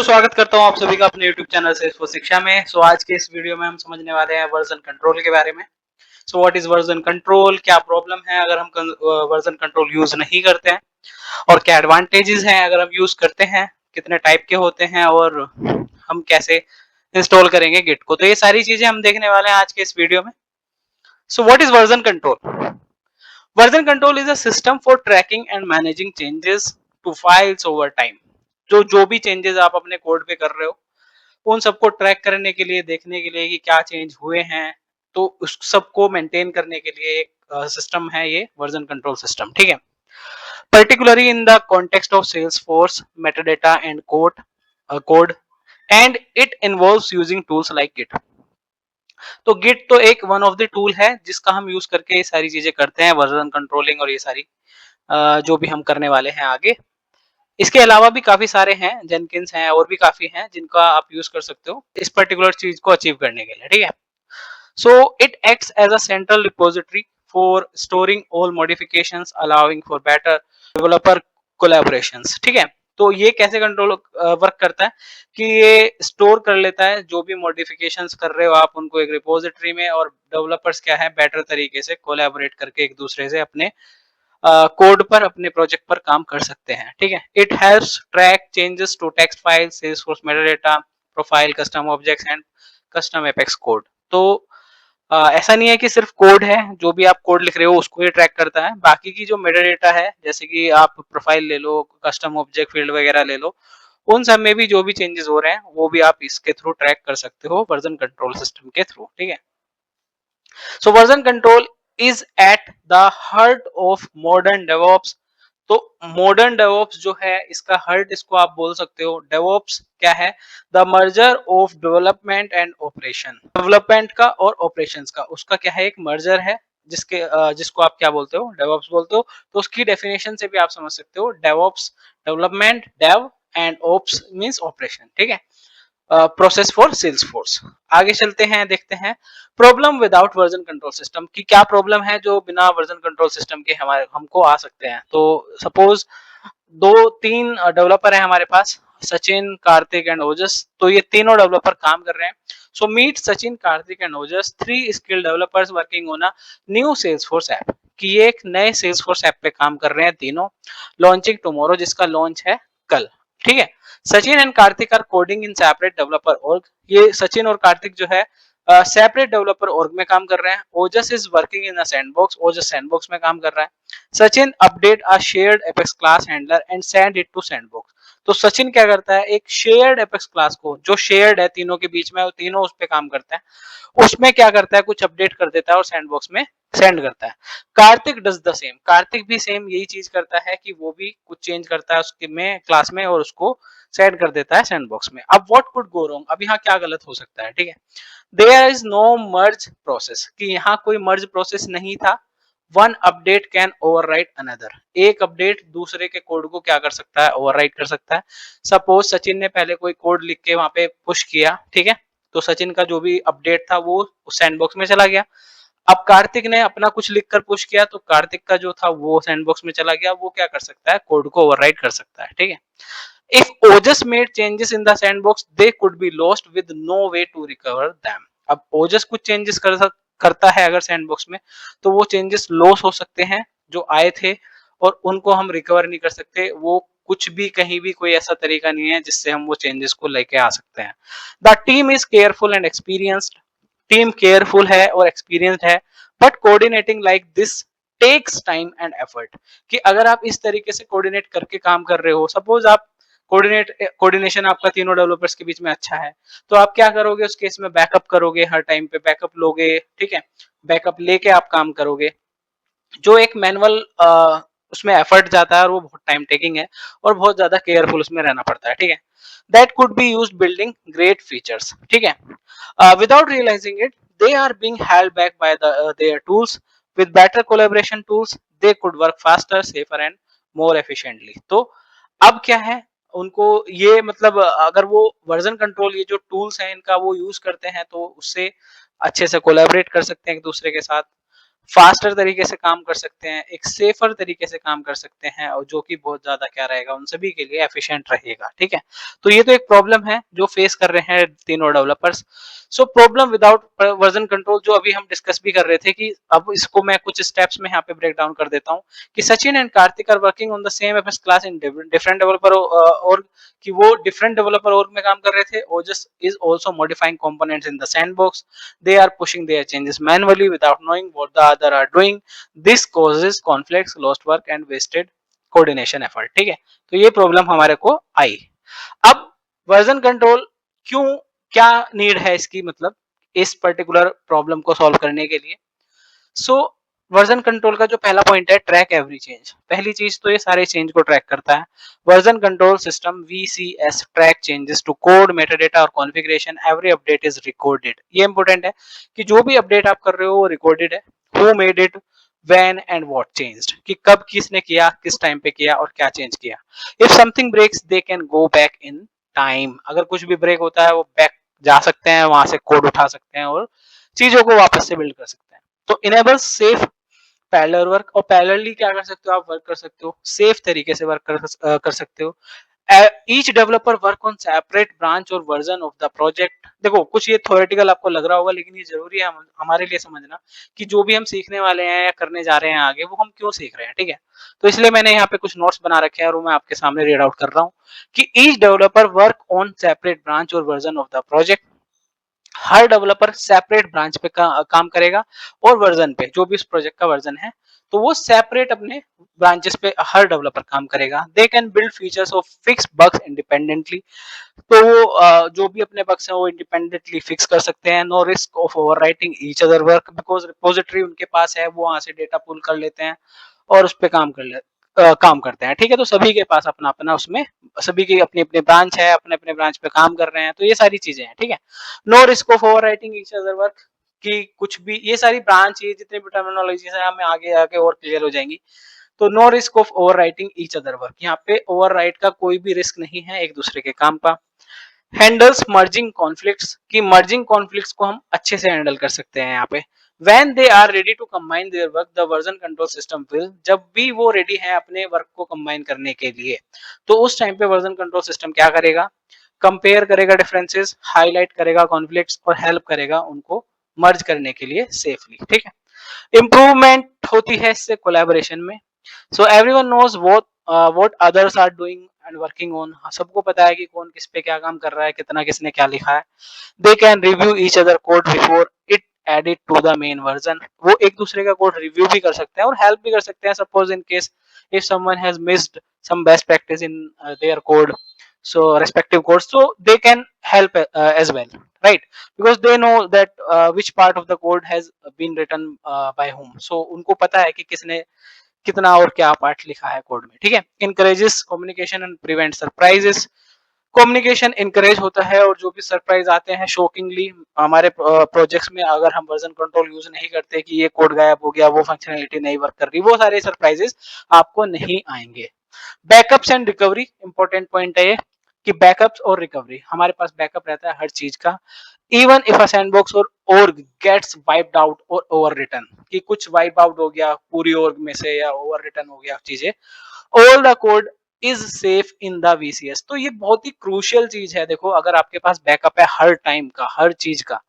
दोस्तों, स्वागत करता हूं आप सभी का अपने YouTube चैनल से शिक्षा में। आज के इस वीडियो में हम समझने वाले हैं वर्जन कंट्रोल के बारे में। व्हाट इज वर्जन कंट्रोल, क्या प्रॉब्लम है अगर हम वर्जन कंट्रोल यूज नहीं करते हैं, और क्या एडवांटेजेस हैं अगर हम यूज करते हैं, कितने टाइप के होते हैं, और हम कैसे इंस्टॉल करेंगे गिट को। तो ये सारी चीजें हम देखने वाले हैं आज के इस वीडियो में। What is version control? Version control is a system for tracking and managing changes to files over time. जो भी चेंजेस आप अपने कोड पे कर रहे हो, उन सबको ट्रैक करने के लिए, देखने के लिए कि क्या चेंज हुए हैं, तो उस सबको मेंटेन करने के लिए एक सिस्टम है ये वर्जन कंट्रोल सिस्टम। ठीक है। Particularly in the context of Salesforce metadata and code and it involves using tools like git. तो गिट तो एक वन ऑफ द टूल है जिसका हम यूज करके ये सारी चीजें करते हैं, वर्जन कंट्रोलिंग और ये सारी जो भी हम करने वाले हैं आगे। इसके अलावा भी काफी सारे हैं, जेनकिंस हैं और भी काफी हैं जिनका आप यूज कर सकते हो इस पर्टिकुलर चीज को अचीव करने के लिए। ठीक है। So it acts as a central repository for storing all modifications allowing for better developer collaborations. ठीक है। तो ये कैसे कंट्रोल वर्क करता है कि ये स्टोर कर लेता है जो भी मॉडिफिकेशंस कर रहे हो आप उनको एक रिपोजिटरी में, और डेवलपर्स क्या है बेटर तरीके से कोलैबोरेट करके एक दूसरे से अपने कोड पर, अपने प्रोजेक्ट पर काम कर सकते हैं। ठीक है। It helps track changes to text file, Salesforce metadata, profile, custom objects and custom Apex code. तो ऐसा नहीं है कि सिर्फ कोड है, जो भी आप कोड लिख रहे हो उसको ये ट्रैक करता है, बाकी की जो मेटाडेटा है जैसे कि आप प्रोफाइल ले लो, कस्टम ऑब्जेक्ट फील्ड वगैरह ले लो, उन सब में भी जो भी चेंजेस हो रहे हैं वो भी आप इसके थ्रू ट्रैक कर सकते हो वर्जन कंट्रोल सिस्टम के थ्रू। ठीक है। So version control is at the heart of modern DevOps. तो मॉडर्न डेवऑप्स जो है इसका हार्ट, इसको आप बोल सकते हो। डेवऑप्स क्या है? The merger of development and operation. Development का और ऑपरेशंस का, उसका क्या है? एक मर्जर है जिसके जिसको आप क्या बोलते हो? डेवऑप्स बोलते हो। तो उसकी डेफिनेशन से भी आप समझ सकते हो, DevOps development, dev, and ops means operation. ठीक है। Process for Salesforce. आगे चलते हैं, देखते हैं problem without version control system की क्या प्रॉब्लम है जो बिना वर्जन कंट्रोल सिस्टम के हमारे हमको आ सकते हैं। तो सपोज दो तीन डेवलपर है हमारे पास, सचिन, कार्तिक एंड ओजस। तो ये तीनों डेवलपर काम कर रहे हैं। So meet Sachin, Kartik and Ojas, three skilled developers working on a new Salesforce app. कि ये एक नए सेल्सफोर्स ऐप पे काम कर रहे हैं तीनों, लॉन्चिंग टुमारो, जिसका लॉन्च है कल। ठीक है। Sachin and Kartik are coding in separate developer org. ये सचिन और कार्तिक जो है सेपरेट डेवलपर ऑर्ग में काम कर रहे हैं। Ojas is working in a sandbox, Ojas sandbox में काम कर रहा है। Sachin update a shared Apex class handler and send it to sandbox. तो सचिन क्या करता है? एक शेयर्ड एपेक्स क्लास को, जो शेयर्ड है तीनों के बीच में, वो तीनों उस पर काम करते हैं, उसमें क्या करता है? कुछ अपडेट कर देता है और सैंडबॉक्स में सेंड करता है। Kartik does the same, Kartik भी सेम यही चीज करता है कि वो भी कुछ चेंज करता है उसके में क्लास में और उसको सेंड कर देता है सैंडबॉक्स में। अब व्हाट कुड गो रॉन्ग? अब यहाँ क्या गलत हो सकता है? ठीक है। There is no merge process, कि यहाँ कोई मर्ज प्रोसेस नहीं था। One update can overwrite another, एक अपडेट दूसरे के कोड को क्या कर सकता है? ओवरराइट कर सकता है। सपोज सचिन ने पहले कोई कोड लिख के वहां पे पुश किया, ठीक है, तो सचिन का जो भी अपडेट था वो सैंडबॉक्स में चला गया। अब कार्तिक ने अपना कुछ लिखकर पुश किया, तो कार्तिक का जो था वो सैंडबॉक्स में चला गया, वो क्या कर सकता है? कोड को ओवरराइट कर सकता है। ठीक है। If Ojas made changes in the sandbox, they could be lost with no way to recover them. अब ओजस कुछ चेंजेस करता है अगर सैंडबॉक्स में, तो वो चेंजेस लॉस हो सकते हैं जो आए थे, और उनको हम रिकवर नहीं कर सकते। वो कुछ भी, कहीं भी कोई ऐसा तरीका नहीं है जिससे हम वो चेंजेस को लेके आ सकते हैं। The team is careful and experienced, team careful है और एक्सपीरियंस्ड है, but coordinating like this takes time and effort. कि अगर आप इस तरीके से कोऑर्डिनेट करके काम कर रहे हो, सपोज आप कोऑर्डिनेशन आपका तीनों डेवलपर्स के बीच में अच्छा है, तो आप क्या करोगे? उस केस में बैकअप करोगे, हर टाइम पे बैकअप लोगे। ठीक है। बैकअप लेके आप काम करोगे, जो एक मैनुअल उसमें एफर्ट जाता है और वो बहुत टाइम टेकिंग है, और बहुत ज्यादा केयरफुल उसमें रहना पड़ता है। ठीक है। That could be used building great features. ठीक है। Without realizing it, they are being held back by their tools. With better collaboration tools, they could work faster, safer and more efficiently. तो अब क्या है? उनको ये मतलब अगर वो वर्जन कंट्रोल, ये जो टूल्स हैं इनका वो यूज करते हैं, तो उससे अच्छे से कोलैबोरेट कर सकते हैं एक दूसरे के साथ, फास्टर तरीके से काम कर सकते हैं, एक सेफर तरीके से काम कर सकते हैं, और जो कि बहुत ज्यादा क्या रहेगा, उन सभी के लिए एफिशिएंट रहेगा। ठीक है, तो ये तो एक प्रॉब्लम है जो फेस कर रहे हैं तीनों developers. So problem without version control, जो अभी हम डिस्कस भी कर रहे थे, कि अब इसको मैं कुछ स्टेप्स में यहाँ पे ब्रेक डाउन कर देता हूँ, कि Sachin and Kartik are working on the same FS class in different developer, और कि वो डिफरेंट डेवलपर org में काम कर रहे थे। Ojas is also modifying components in the sandbox, they are pushing their changes manually without knowing what the other are doing. This causes conflicts, lost work and wasted coordination effort. ठीक है, तो ये problem हमारे को आई। अब वर्जन कंट्रोल क्यों, क्या need है इसकी, मतलब इस पर्टिकुलर प्रॉब्लम को सॉल्व करने के लिए। सो वर्जन कंट्रोल का जो पहला पॉइंट है, ट्रैक एवरी चेंज। पहली चीज तो ये सारे चेंज को ट्रैक करता है। Version control system VCS track changes to code, metadata और configuration. Every update is recorded. ये इंपॉर्टेंट है कि जो भी अपडेट आप कर रहे हो वो रिकॉर्डेड है। Who made it, when and what changed, कि कब किसने किया, किस टाइम पे किया और क्या चेंज किया। If something breaks they can go back in time. अगर कुछ भी ब्रेक होता है वो बैक जा सकते हैं, वहां से कोड उठा सकते हैं और चीजों को वापस से बिल्ड कर सकते हैं। तो इनेबल सेफ पैरेलल वर्क, और पैरेलली क्या कर सकते हो, आप वर्क कर सकते हो, सेफ तरीके से वर्क कर सकते हो। Each developer work on separate branch और वर्जन ऑफ द प्रोजेक्ट। देखो कुछ ये थ्योरेटिकल आपको लग रहा होगा, लेकिन ये जरूरी है हमारे लिए समझना कि जो भी हम सीखने वाले हैं या करने जा रहे हैं आगे, वो हम क्यों सीख रहे हैं। ठीक है, तो इसलिए मैंने यहाँ पे कुछ नोट्स बना रखे हैं और मैं आपके सामने रीड आउट कर रहा हूँ कि each developer work on separate branch और वर्जन ऑफ द प्रोजेक्ट। हर डेवलपर सेपरेट ब्रांच पे काम करेगा और वर्जन पे, जो भी इस प्रोजेक्ट का वर्जन है, तो वो सेपरेट अपने ब्रांचेस पे हर डेवलपर काम करेगा। They can build features of fix bugs independently. तो वो जो भी अपने बग्स हैं वो इंडिपेंडेंटली फिक्स कर सकते हैं। No risk of overwriting each other work, because repository उनके पास है, वो वहां से डेटा पुल कर लेते हैं और उस पर काम करते हैं। ठीक है, तो सभी के पास अपना अपना उसमें, सभी की अपनी अपनी ब्रांच है, अपने अपने ब्रांच पे काम कर रहे हैं, तो ये सारी चीजें हैं। ठीक है, no risk of overwriting each other work, कि कुछ भी, ये सारी ब्रांच, ये जितने भी टर्मिनोलॉजीज है हमें आगे आगे और क्लियर हो जाएंगी। तो no risk of overwriting each other work, यहाँ पे ओवर राइट का कोई भी रिस्क नहीं है एक दूसरे के काम का। हैंडल्स मर्जिंग कॉन्फ्लिक्ट्स, की मर्जिंग कॉन्फ्लिक्ट्स को हम अच्छे से हैंडल कर सकते हैं यहाँ पे। When they are ready to combine their work, the version control system will, जब भी वो रेडी है अपने वर्क को कंबाइन करने के लिए, तो उस टाइम पे वर्जन कंट्रोल सिस्टम क्या करेगा, कंपेयर करेगा डिफरेंसेस, हाईलाइट करेगा कॉन्फ्लिक्ट्स और हेल्प करेगा उनको मर्ज करने के लिए सेफली। ठीक है, इंप्रूवमेंट होती है इससे कोलैबोरेशन में। So everyone knows what others are doing and working on. सबको पता है कि कौन किस पे क्या काम कर रहा है, कितना किसने क्या लिखा है। They can review each other code before it added to the main version. वो एक दूसरे का कोड रिव्यू भी कर सकते हैं और हेल्प भी कर सकते हैं। Suppose in case if someone has missed some best practice in their code, so respective codes, so they can help as well, right? Because they know that which part of the code has been written by whom, so उनको पता है कि किसने कितना और क्या part लिखा है कोड में। ठीक है, encourages communication and prevent surprises। Communication encourage होता है और जो भी सरप्राइज आते हैं शॉकिंगली हमारे प्रोजेक्ट्स में, अगर हम वर्जन कंट्रोल यूज नहीं करते कि ये कोड गायब हो गया, वो फंक्शनैलिटी नहीं वर्क कर रही, वो सारे सरप्राइजेस आपको नहीं आएंगे। Backups and recovery, important point है ये, कि बैकअप्स और रिकवरी, हमारे पास बैकअप रहता है हर चीज का। इवन इफ अ सैंडबॉक्स और org गेट्स वाइप्ड आउट और ओवर रिटन, कि कुछ वाइप आउट हो गया पूरी org में से या ओवर रिटन हो गया चीजें, all the code is safe in the VCS। तो ये बहुत ही क्रूशियल चीज है। देखो अगर आपके पास बैकअप है हर टाइम का, हर चीज का,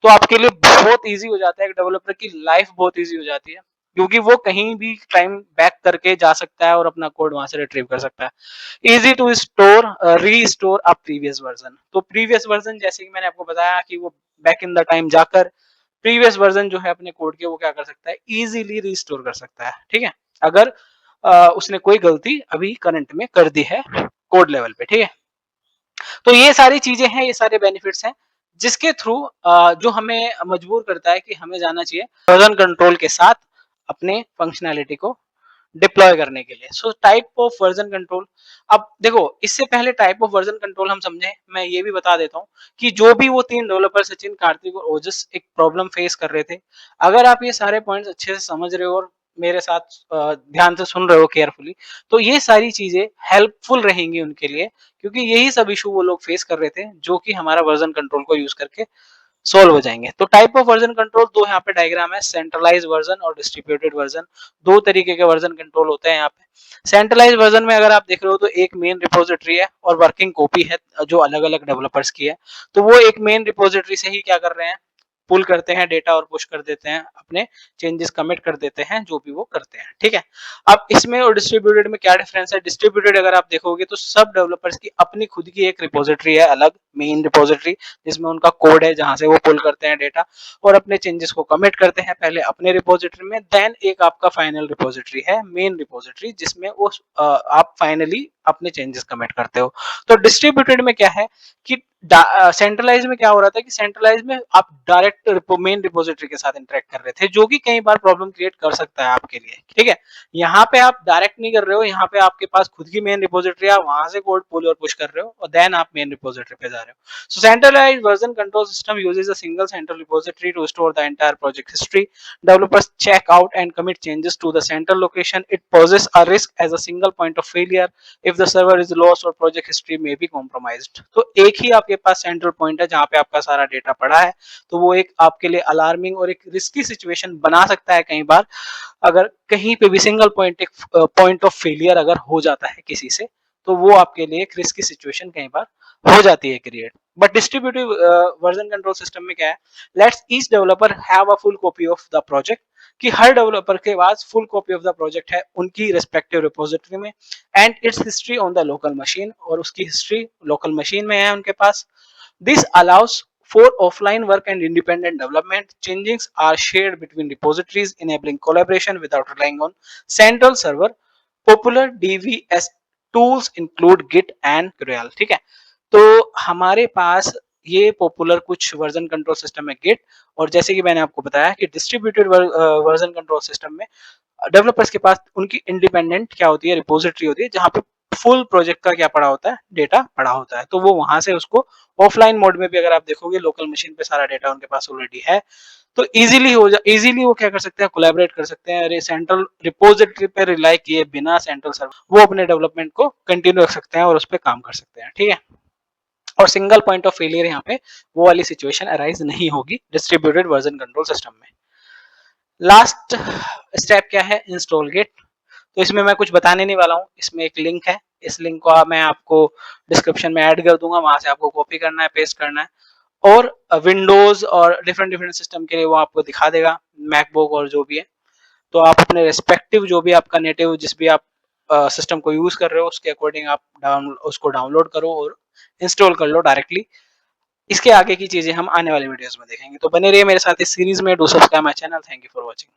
तो आपके लिए बहुत इजी हो जाता है, एक डेवलपर की लाइफ बहुत इजी हो जाती है, क्योंकि वो कहीं भी टाइम बैक करके जा सकता है और अपना कोड वहां से रिट्रीव कर सकता है। Easy to store restore a previous version. तो प्रीवियस वर्जन, जैसे कि मैंने आपको बताया कि वो बैक इन द टाइम जाकर प्रीवियस वर्जन जो है अपने कोड के, वो क्या कर सकता है, इजीली रिस्टोर कर सकता है। ठीक है, अगर उसने कोई गलती अभी करंट में कर दी है कोड लेवल पे। ठीक है, तो ये सारी चीजें हैं, ये सारे बेनिफिट्स हैं, जिसके थ्रू जो हमें मजबूर करता है कि हमें जाना चाहिए वर्जन कंट्रोल के साथ अपने फंक्शनैलिटी को डिप्लॉय करने के लिए। So type of version control, अब देखो इससे पहले टाइप ऑफ वर्जन कंट्रोल हम समझे, मैं ये भी बता देता हूँ कि जो भी वो तीन डेवलपर सचिन, कार्तिक और ओजस एक प्रॉब्लम फेस कर रहे थे, अगर आप ये सारे पॉइंट्स अच्छे से समझ रहे हो और मेरे साथ ध्यान से सुन रहे हो केयरफुली, तो ये सारी चीजें हेल्पफुल रहेंगी उनके लिए, क्योंकि यही सब इशू वो लोग फेस कर रहे थे जो कि हमारा वर्जन कंट्रोल को यूज करके सोल्व हो जाएंगे। तो टाइप ऑफ वर्जन कंट्रोल दो यहाँ पे डायग्राम है, सेंट्रलाइज वर्जन और डिस्ट्रीब्यूटेड वर्जन। दो तरीके के वर्जन कंट्रोल होते हैं यहाँ पे। सेंट्रलाइज वर्जन में अगर आप देख रहे हो तो एक मेन रिपोजिटरी है और वर्किंग कॉपी है जो अलग अलग डेवलपर्स की है। तो वो एक मेन रिपोजिटरी से ही क्या कर रहे हैं, पुल करते हैं डेटा और पुश कर देते हैं, अपने चेंजेस कमिट कर देते हैं, जो भी वो करते हैं। ठीक है, अब इसमें और डिस्ट्रीब्यूटेड में क्या डिफरेंस है। डिस्ट्रीब्यूटेड अगर आप देखोगे तो सब डेवलपर्स की अपनी खुद की एक रिपोजिटरी है, अलग मेन रिपोजिटरी, जिसमें उनका कोड है जहां से वो पुल करते हैं डेटा और अपने चेंजेस को कमिट करते हैं पहले अपने रिपोजिटरी में। देन एक आपका फाइनल रिपोजिटरी है, मेन रिपोजिटरी, जिसमें वो आप फाइनली अपने चेंजेस कमिट करते हो। तो डिस्ट्रीब्यूटेड में क्या है कि सेंट्रलाइज में क्या हो रहा था कि सेंट्रलाइज में आप डायरेक्ट मेन रिपोजिटरी के साथ इंटरेक्ट कर रहे थे, जो कि कई बार प्रॉब्लम क्रिएट कर सकता है आपके लिए। ठीक है, यहाँ पे आप डायरेक्ट नहीं कर रहे हो, यहाँ पे आपके पास खुद की मेन रिपोजिटरी है, वहां से कोड पुल और पुश कर रहे हो और देन आप मेन रिपोजिटरी पे जा रहे हो। So centralised version control system uses a single central repository to store the entire project history. Developers check out and commit changes to the central location. It poses a risk as a single point of failure if the server is lost or project history may be compromised. तो एक ही आपके पास central point है जहां पे आपका सारा data पड़ा है, तो वो एक आपके लिए अलार्मिंग और एक रिस्की सिचुएशन बना सकता है कई बार, अगर कहीं पे भी सिंगल पॉइंट एक पॉइंट ऑफ फेलियर अगर हो जाता है किसी से, तो वो आपके लिए एक रिस्की सिचुएशन कई बार हो जाती है create. But distributive version control system में क्या है, let's each developer have a full copy of the project, कि हर डेवलपर के पास full copy of the project है उनकी रिस्पेक्टिव रिपोजिटरी में, and its history on the local machine, और उसकी हिस्ट्री लोकल मशीन में है उनके पास। This allows for offline work and independent development. Changes are shared between repositories, enabling collaboration without relying on central server. Popular DVS tools include Git and Curl. ठीक है, तो हमारे पास ये पॉपुलर कुछ वर्जन कंट्रोल सिस्टम है Git, और जैसे कि मैंने आपको बताया कि डिस्ट्रीब्यूटेड वर्जन कंट्रोल सिस्टम में डेवलपर्स के पास उनकी इंडिपेंडेंट क्या होती है, रिपोजिटरी होती है, जहां पे फुल प्रोजेक्ट का क्या पड़ा होता है, डेटा पड़ा होता है। तो वो वहां से उसको ऑफलाइन मोड में भी अगर आप देखोगे लोकल मशीन पे सारा डेटा उनके पास ऑलरेडी है, तो इजीली वो क्या कर सकते हैं, कोलैबोरेट कर सकते हैं। अरे सेंट्रल रिपोजिटरी पे रिलाई किए बिना सेंट्रल सर्वर वो अपने डेवलपमेंट को कंटिन्यू रख सकते हैं और उस पर काम कर सकते हैं। ठीक है, और सिंगल पॉइंट ऑफ फेलियर यहाँ पे वो वाली सिचुएशन अराइज नहीं होगी डिस्ट्रीब्यूटेड वर्जन कंट्रोल सिस्टम में। लास्ट स्टेप क्या है, इंस्टॉल गिट। तो इसमें मैं कुछ बताने नहीं वाला हूँ, इसमें एक लिंक है, इस लिंक को मैं आपको डिस्क्रिप्शन में ऐड कर दूंगा, वहां से आपको कॉपी करना है, पेस्ट करना है, और विंडोज और डिफरेंट डिफरेंट सिस्टम के लिए वो आपको दिखा देगा, मैकबुक और जो भी है। तो आप अपने रेस्पेक्टिव जो भी आपका नेटिव जिस भी आप सिस्टम को यूज कर रहे हो उसके अकॉर्डिंग आप उसको डाउनलोड करो और इंस्टॉल कर लो डायरेक्टली। इसके आगे की चीजें हम आने वाले वीडियोस में देखेंगे, तो बने रहिए मेरे साथ इस सीरीज में। Do subscribe my channel. Thank you for watching.